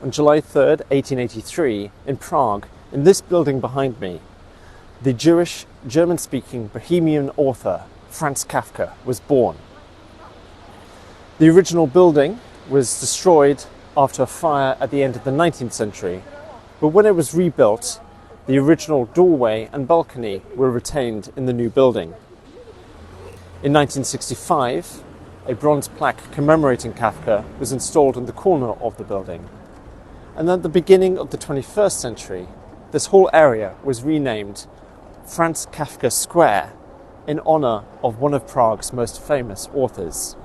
on July 3rd, 1883, in Prague, in this building behind me, the Jewish, German-speaking bohemian author Franz Kafka was born. The original building was destroyed after a fire at the end of the 19th century, but when it was rebuilt, the original doorway and balcony were retained in the new building. In 1965, a bronze plaque commemorating Kafka was installed in the corner of the building. And at the beginning of the 21st century, this whole area was renamed Franz Kafka Square in honor of one of Prague's most famous authors.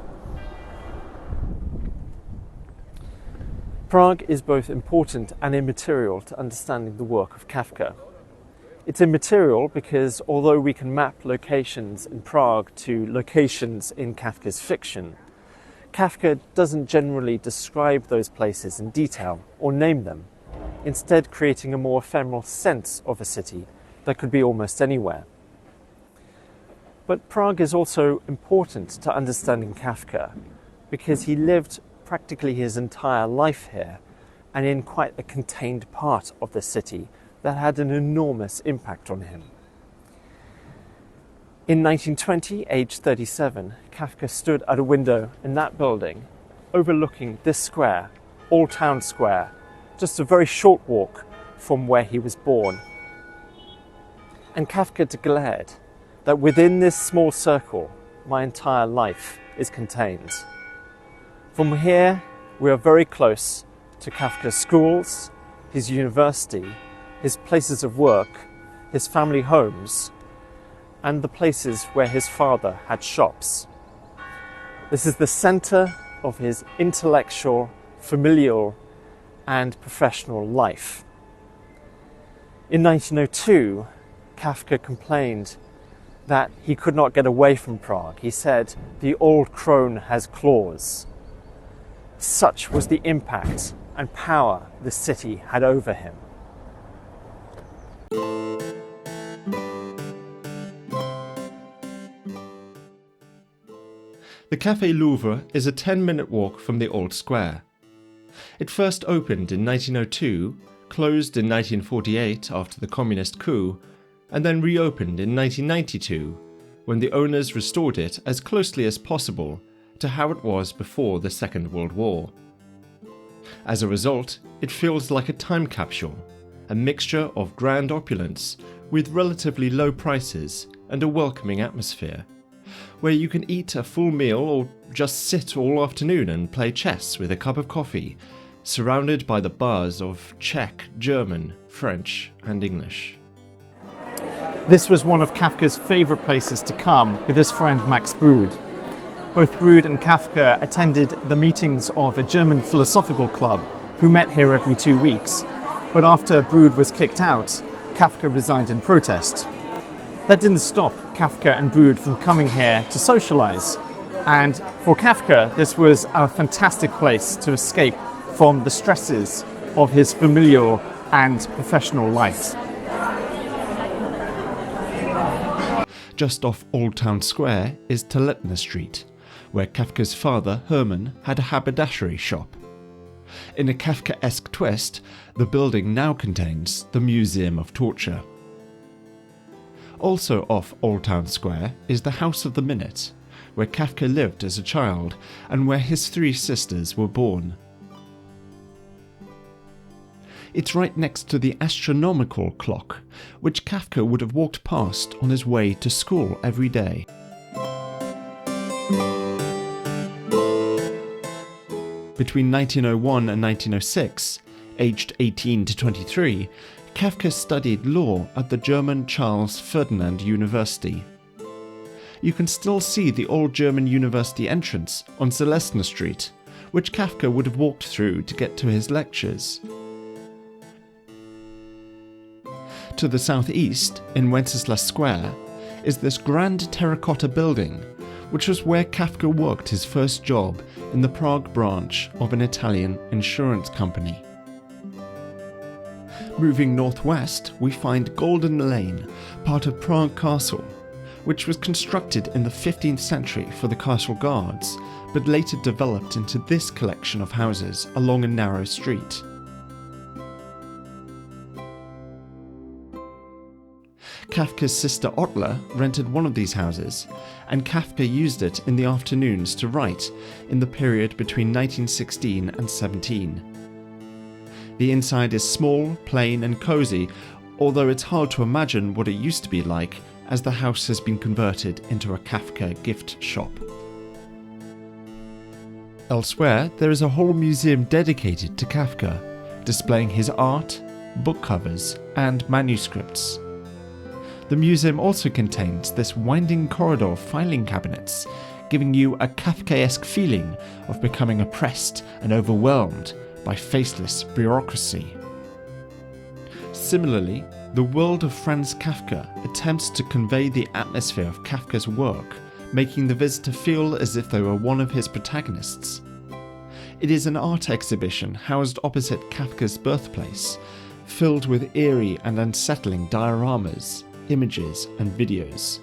Prague is both important and immaterial to understanding the work of Kafka. It's immaterial because although we can map locations in Prague to locations in Kafka's fiction, Kafka doesn't generally describe those places in detail or name them, instead creating a more ephemeral sense of a city that could be almost anywhere. But Prague is also important to understanding Kafka because he lived practically his entire life here and in quite a contained part of the city that had an enormous impact on him. In 1920, aged 37, Kafka stood at a window in that building overlooking this square, Old Town Square, just a very short walk from where he was born. And Kafka declared that within this small circle, my entire life is contained. From here, we are very close to Kafka's schools, his university, his places of work, his family homes, and the places where his father had shops. This is the center of his intellectual, familial, and professional life. In 1902, Kafka complained that he could not get away from Prague. He said, "The old crone has claws." Such was the impact and power the city had over him. The Café Louvre is a 10-minute walk from the Old Square. It first opened in 1902, closed in 1948 after the communist coup, and then reopened in 1992, when the owners restored it as closely as possible to how it was before the Second World War. As a result, it feels like a time capsule, a mixture of grand opulence with relatively low prices and a welcoming atmosphere, where you can eat a full meal or just sit all afternoon and play chess with a cup of coffee, surrounded by the buzz of Czech, German, French, and English. This was one of Kafka's favourite places to come with his friend Max Brod. Both Brod and Kafka attended the meetings of a German philosophical club who met here every 2 weeks. But after Brod was kicked out, Kafka resigned in protest. That didn't stop Kafka and Brod from coming here to socialise. And for Kafka, this was a fantastic place to escape from the stresses of his familial and professional life. Just off Old Town Square is Teletna Street, where Kafka's father, Hermann, had a haberdashery shop. In a Kafkaesque twist, the building now contains the Museum of Torture. Also off Old Town Square is the House of the Minute, where Kafka lived as a child and where his 3 sisters were born. It's right next to the astronomical clock, which Kafka would have walked past on his way to school every day. Between 1901 and 1906, aged 18 to 23, Kafka studied law at the German Charles Ferdinand University. You can still see the old German university entrance on Celestna Street, which Kafka would have walked through to get to his lectures. To the southeast, in Wenceslas Square, is this grand terracotta building, which was where Kafka worked his first job in the Prague branch of an Italian insurance company. Moving northwest, we find Golden Lane, part of Prague Castle, which was constructed in the 15th century for the castle guards, but later developed into this collection of houses along a narrow street. Kafka's sister Ottla rented one of these houses, and Kafka used it in the afternoons to write in the period between 1916 and 17. The inside is small, plain and cosy, although it's hard to imagine what it used to be like, as the house has been converted into a Kafka gift shop. Elsewhere, there is a whole museum dedicated to Kafka, displaying his art, book covers and manuscripts. The museum also contains this winding corridor of filing cabinets, giving you a Kafkaesque feeling of becoming oppressed and overwhelmed by faceless bureaucracy. Similarly, the world of Franz Kafka attempts to convey the atmosphere of Kafka's work, making the visitor feel as if they were one of his protagonists. It is an art exhibition housed opposite Kafka's birthplace, filled with eerie and unsettling dioramas, images and videos.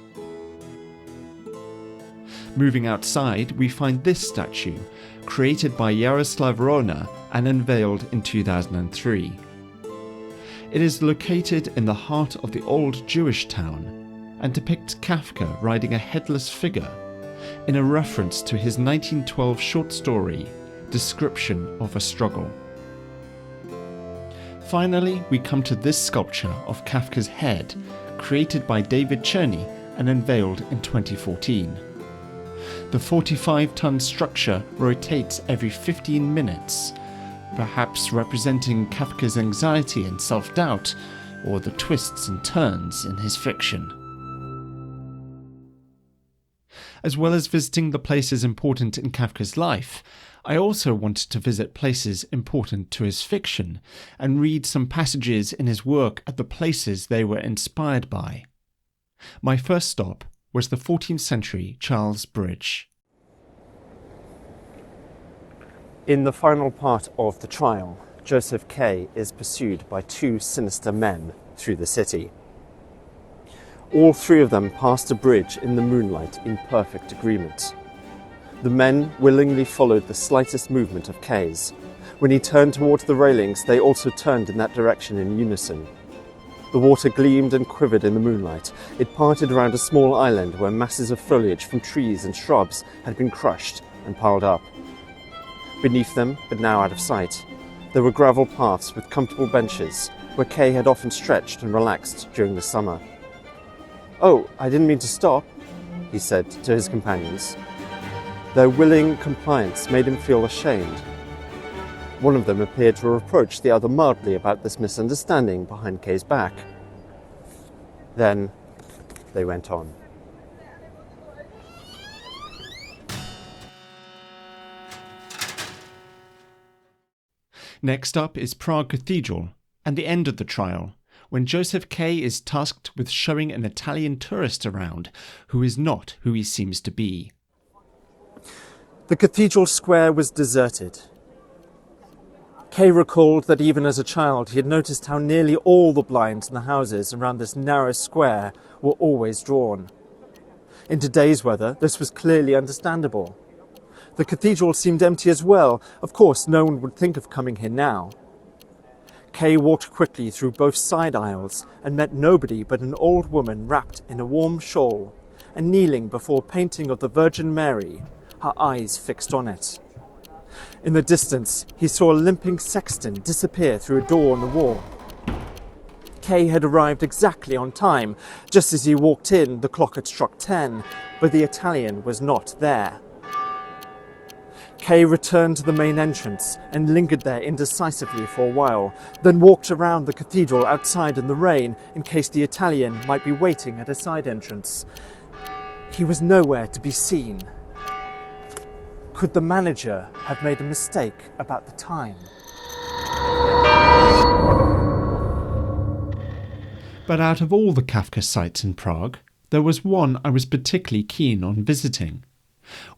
Moving outside, we find this statue, created by Jaroslav Rona and unveiled in 2003. It is located in the heart of the old Jewish town and depicts Kafka riding a headless figure in a reference to his 1912 short story, Description of a Struggle. Finally, we come to this sculpture of Kafka's head, created by David Cherney and unveiled in 2014. The 45-ton structure rotates every 15 minutes, perhaps representing Kafka's anxiety and self-doubt, or the twists and turns in his fiction. As well as visiting the places important in Kafka's life, I also wanted to visit places important to his fiction and read some passages in his work at the places they were inspired by. My first stop was the 14th century Charles Bridge. In the final part of the trial, Joseph K. is pursued by two sinister men through the city. All three of them passed a bridge in the moonlight in perfect agreement. The men willingly followed the slightest movement of K's. When he turned towards the railings, they also turned in that direction in unison. The water gleamed and quivered in the moonlight. It parted around a small island where masses of foliage from trees and shrubs had been crushed and piled up. Beneath them, but now out of sight, there were gravel paths with comfortable benches where Kay had often stretched and relaxed during the summer. "Oh, I didn't mean to stop," he said to his companions. Their willing compliance made him feel ashamed. One of them appeared to reproach the other mildly about this misunderstanding behind Kay's back. Then they went on. Next up is Prague Cathedral and the end of the trial, when Joseph K. is tasked with showing an Italian tourist around who is not who he seems to be. The cathedral square was deserted. Kay recalled that even as a child he had noticed how nearly all the blinds in the houses around this narrow square were always drawn. In today's weather, this was clearly understandable. The cathedral seemed empty as well. Of course, no one would think of coming here now. Kay walked quickly through both side aisles and met nobody but an old woman wrapped in a warm shawl and kneeling before a painting of the Virgin Mary, her eyes fixed on it. In the distance, he saw a limping sexton disappear through a door on the wall. Kay had arrived exactly on time. Just as he walked in, the clock had struck 10, but the Italian was not there. Kay returned to the main entrance and lingered there indecisively for a while, then walked around the cathedral outside in the rain in case the Italian might be waiting at a side entrance. He was nowhere to be seen. Could the manager have made a mistake about the time? But out of all the Kafka sites in Prague, there was one I was particularly keen on visiting,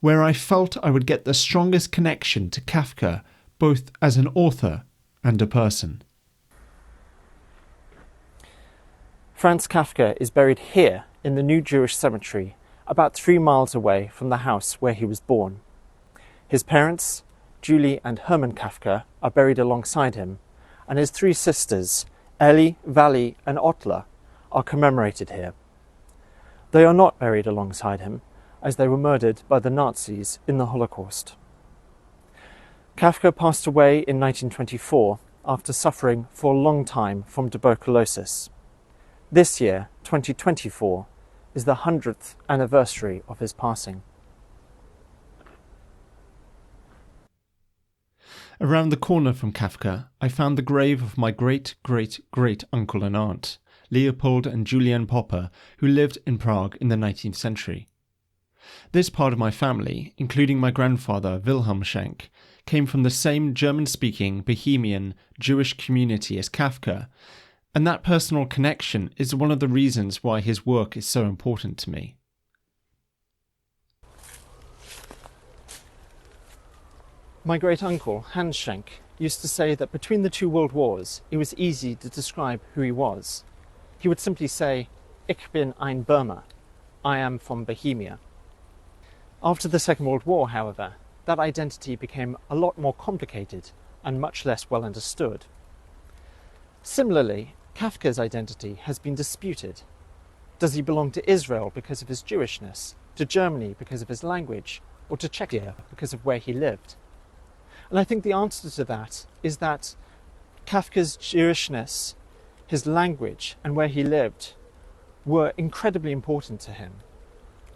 where I felt I would get the strongest connection to Kafka, both as an author and a person. Franz Kafka is buried here in the New Jewish Cemetery, about 3 miles away from the house where he was born. His parents, Julie and Hermann Kafka, are buried alongside him, and his 3 sisters, Ellie, Vali and Ottla, are commemorated here. They are not buried alongside him, as they were murdered by the Nazis in the Holocaust. Kafka passed away in 1924 after suffering for a long time from tuberculosis. This year, 2024, is the 100th anniversary of his passing. Around the corner from Kafka, I found the grave of my great-great-great-uncle and aunt, Leopold and Juliane Popper, who lived in Prague in the 19th century. This part of my family, including my grandfather Wilhelm Schenk, came from the same German-speaking bohemian Jewish community as Kafka, and that personal connection is one of the reasons why his work is so important to me. My great-uncle, Hans Schenk, used to say that between the two world wars, it was easy to describe who he was. He would simply say, "Ich bin ein Burmer," I am from Bohemia. After the Second World War, however, that identity became a lot more complicated and much less well understood. Similarly, Kafka's identity has been disputed. Does he belong to Israel because of his Jewishness, to Germany because of his language, or to Czechia because of where he lived? And I think the answer to that is that Kafka's Jewishness, his language, and where he lived were incredibly important to him.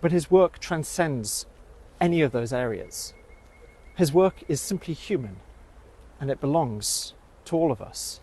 But his work transcends any of those areas. His work is simply human, and it belongs to all of us.